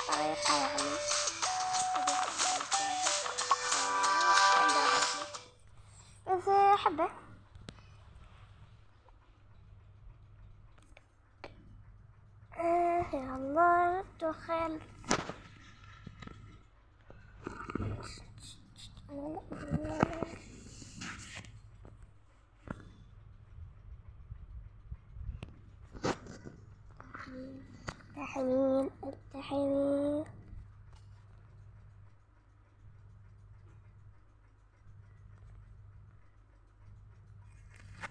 طريقة يعني بس حبة يا الله دخل التحميل التحميل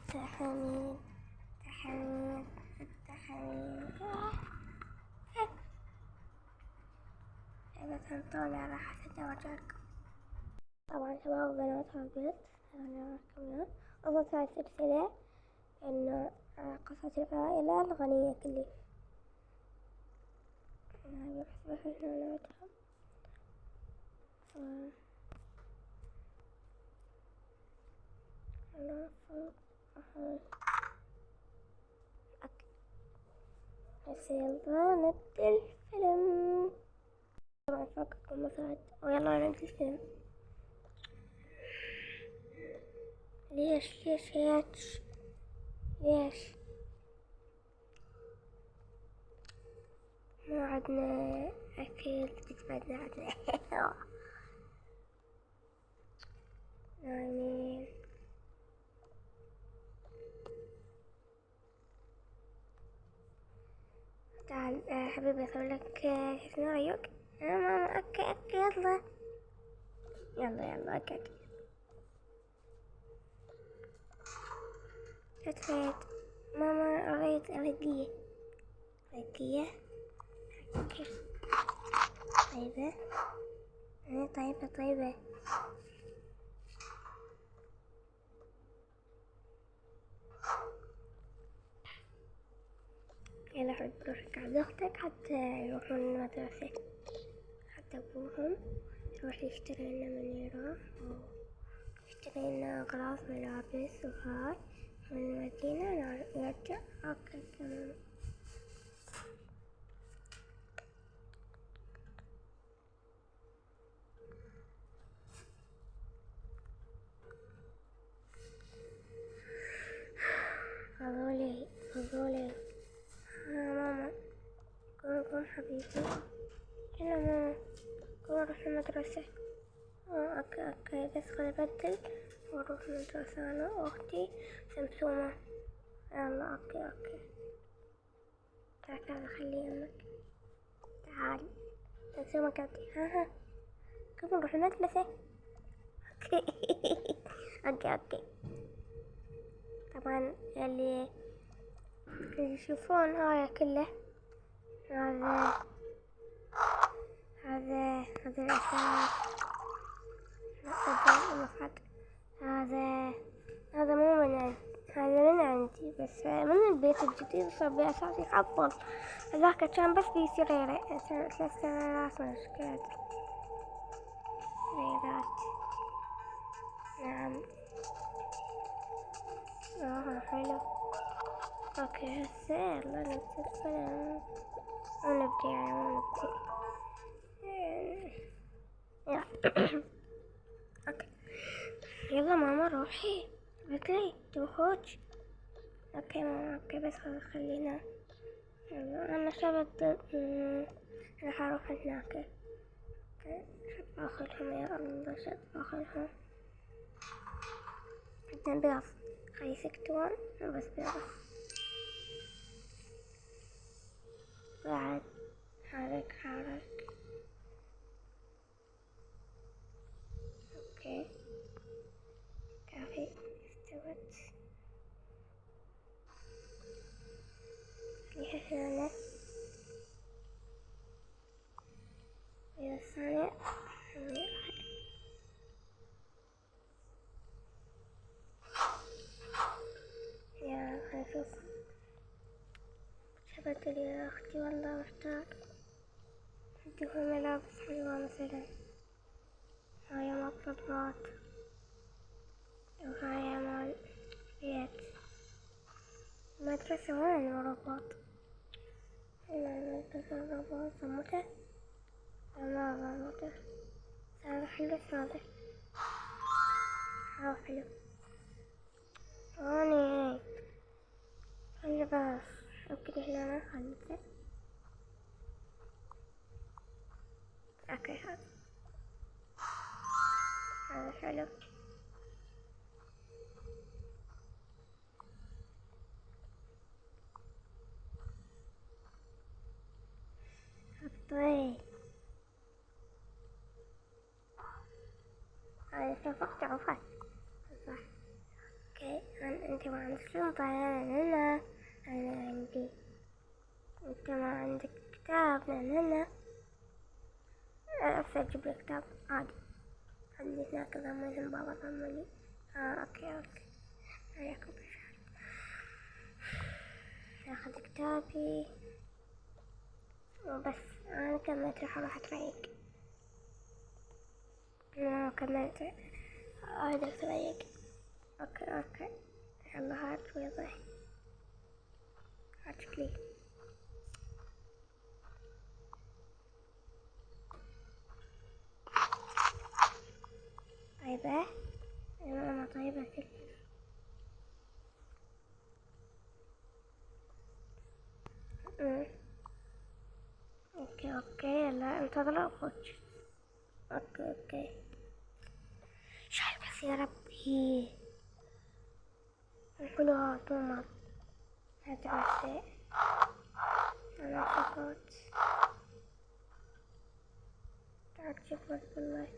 التحميل التحميل التحميل إذا تنطوني راح أتوجهكم طبعا شباب وبنات البيت أنا راكم أضغط على السلسلة إنه قصص العائلة الغنية كلش يعني بحسب إحنا بس يلا نبدأ الفيلم طبعا فاقكم مساعد ويلا نبدأ الفيلم ليش ما عدنا أكل بس بعدنا عدنا نايمين تعال حبيبي أسويلك شنو رأيك؟ ماما أوكي يلا أوكي شو ماما أريد أردية أوكي طيبة يلا حد بروحك عند أختك حتى يروحون المدرسة حتى أبوهم يروح يشتري لنا منيرة يشتري لنا أغراض ملابس وهاي من المدينة يرجع أوكي تمام هذولي ماما قوم حبيبي يلا ماما قوم نروح المدرسة اوكي بس خلي أبدل واروح المدرسة انا واختي سمسومة يلا اوكي تعال خلي يمك تعال سمسومة قلبي ها قوم نروح المدرسة اوكي طبعا اللي يشوفون هاي كله هذا الأثاث هذا مو من عندي هذا من عندي بس من البيت الجديد صار بأساس يحفظ هذاك كان بس بسريرة 3 سريرات مشكلات سريرات نعم حلو اوكي هسه يلا نبدأ الفيلم ونبدأ اوكي يلا ماما روحي بكلي تروحوش اوكي ماما اوكي بس خلينا يلا انا شبت راح اروح هناك شد باخذهم يا الله شد باخذهم بدنا بيض خلي يسكتون بس بيض بعد حرك اوكي كافي استوت خليها هنا إذا الثانية يا خلينا نشوف شبت لي يا أختي والله محتاج اديهم ملابس حلوة مثلا هاي مطبات وهاي مال بيت مدرسة وين الرباط؟ مدرسة الرباط صمتة؟ ما صمتة. هذا حلو هذا. حلو. اني خلي بس اوكي هنا خليته. اوكي هذا حلو. طيب هذا شوفك تعرفه صح. اوكي انت ما عندك شنطة. انا عندي. انت ما عندك كتاب. هنا أجيب لك كتاب عادي. عندي هناك ضمنهم بابا ضمني. اوكي عليكم بشار. ناخذ كتابي وبس. انا كملت راح اروح اتريق. كملت هذا اتريق. اوكي يلا هات ويضح. هات لي. طيبة يا ماما طيبة كلها. اوكي يلا انتظر اخوك. اوكي شاي بس يا ربي. كلها طمر. هذا عشاء. انا شفت. تعال شفت بالله.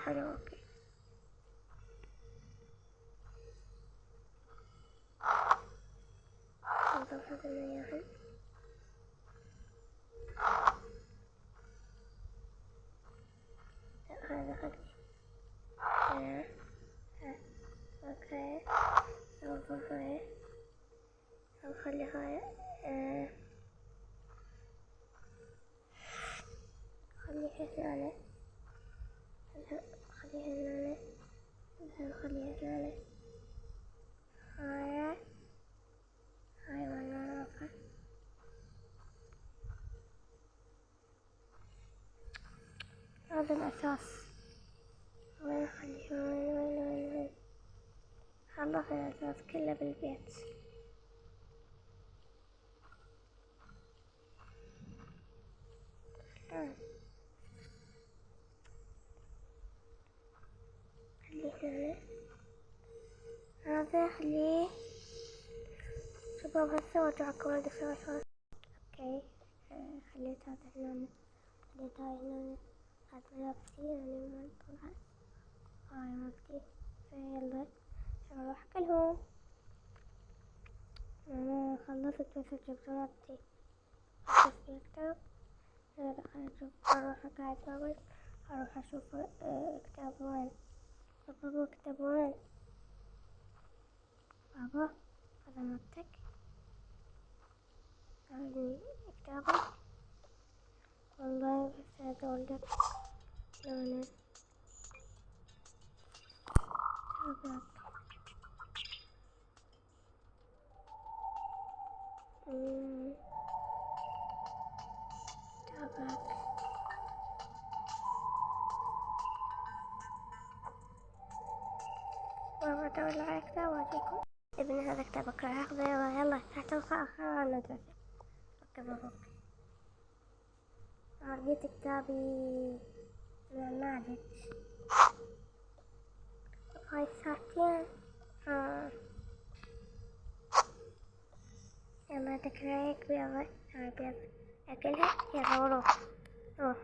حلو اوكي. انظر هذا المياه. هذا خلي. اوكي انظر هاي. خلي هاي. خليها هنا. خليها هنا. هاي ونوقف. هذا الأساس. وين خليها وين. خلص الأساس كله بالبيت. خليه هنا. هذا خليه. شباب هسه وارجعكم عند السوالف. اوكي خليت هذا هنا. خليت هاي هنا. هاد ملابسي يعني ما طلع. هاي ملابسي. يلا اروح اكلهم. انا خلصت بس جبت ملابسي. بس الكتاب. لا خلينا اروح اقعد بابا. اروح اشوف كتاب وين. بابا كتاب وين. بابا هذا مكتب. هذه كتابة. والله بس هقول لك لونه كتابك. كتابك. بابا دور على كتاب واجيكم. ابني هذا كتابك راح اخذه. يلا تحت الخاء المدرسة. اوكي بابا. لقيت كتابي. ما عرفت. هاي ساعتين. يلا تكريك بيضة. هاي بيضة اكلها. يلا روح.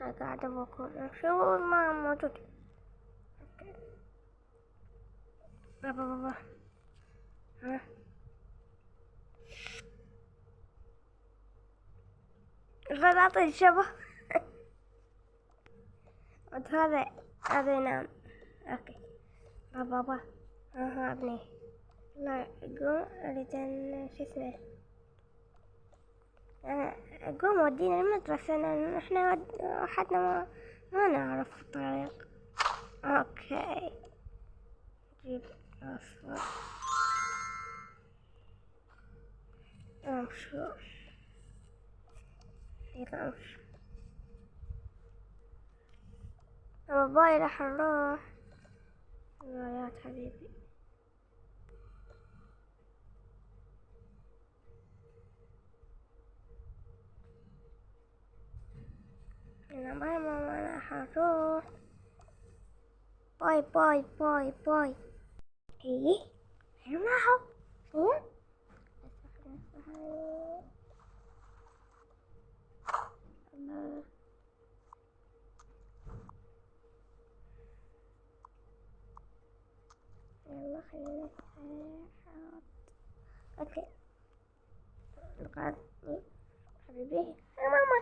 انا قاعدة باكل. شو ما موجود. بابا غلط الشبه. هذا ينام. اوكي بابا. ابني لا قوم اريد شو اسمه. قوم ودينا المدرسة. احنا وحدنا ما نعرف الطريق. اوكي جيب أصفر أمشي أمشي الموبايل راح نروح يا حبيبي. أنا ماما أنا حروح. باي باي باي باي. إيه معه إيه يلا خلينا اوكي لقاني حبيبي. يا ماما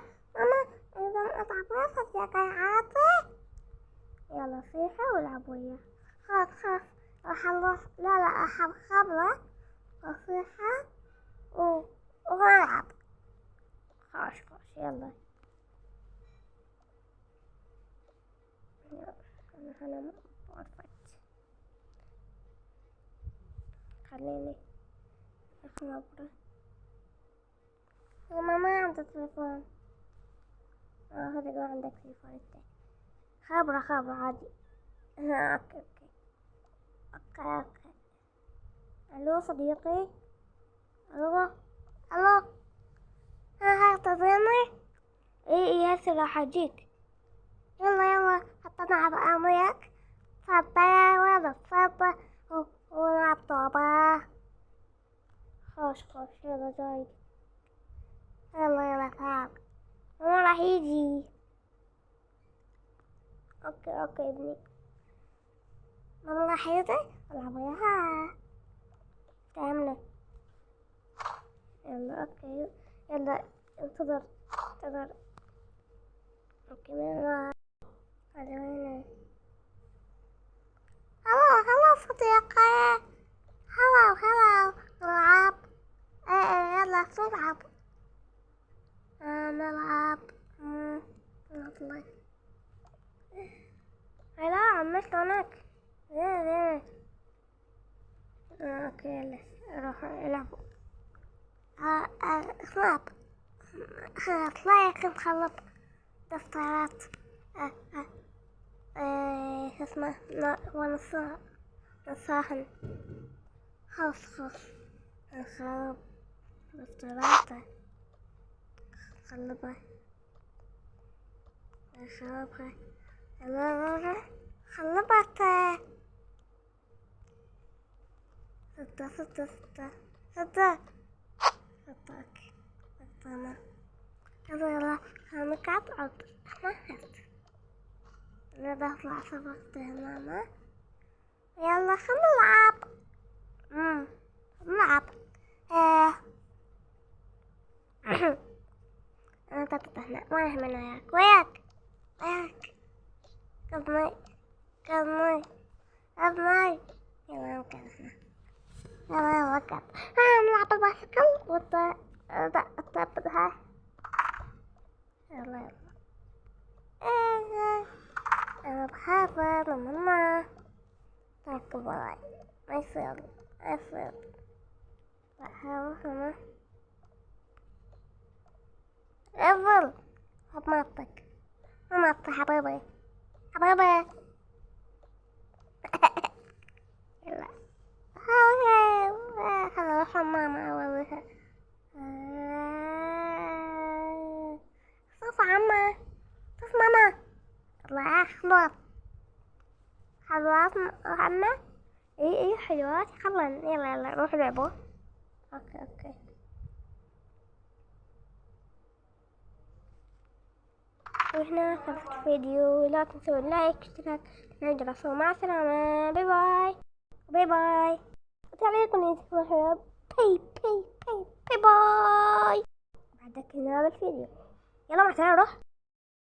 اذا اطعم راسك يا عاطي. يلا صيحة والعب وياه. خاف راح نروح. لا احب خبرة وصيحة ونلعب. خاش يلا انا وقفت. خليني خبرة. يا ماما عندك تليفون. هذا ما عندك تليفون التاني. خبرة عادي. اوكي الو صديقي. الو ها تظني. ايه هسه راح اجيك. يلا حتى نلعب انا وياك. تفضل ولا تفضل ونلعب طابة. خوش يلا جاي. يلا تعال. هو راح يجي. اوكي ابني. ماما راح يجي العب وياها. تعمله. يلا اوكي يلا انتظر. اوكي يلا. هذا وين. هلا صديقي. هلا نلعب. يلا نلعب. والله هلا عم شلونك. زين اوكي يلا روح العبوا. خلاب طلعك نخلط دفترات. اسمه ونصاهن. خلاص نخلط دفترات. خلبها يلا خلبها. ستة يلا نقعد عد نهت. أنا بطلع سبقت ماما. يلا خلنا نلعب. أنا تبت هنا ما يهمنا وياك قبلي يلا نقعد هنا. يلا نقعد نلعب الباسكل وتبتها. يلا أنا بخاف من ماما. تركب وراي ما يصير بخاف ماما. افضل مامتك حبيبي. يلا خلنا نروح ماما أولها. شوف ماما الله خلاص عمه. ايه حلوات. يلا روح لعبوا. اوكي وهنا خلصت الفيديو. لا تنسوا اللايك اشتراك الجرس. مع السلامة. باي باي وتعليقكم ينتهي. باي باي. بعدك هنا بالفيديو. يلا مع السلامة. روح.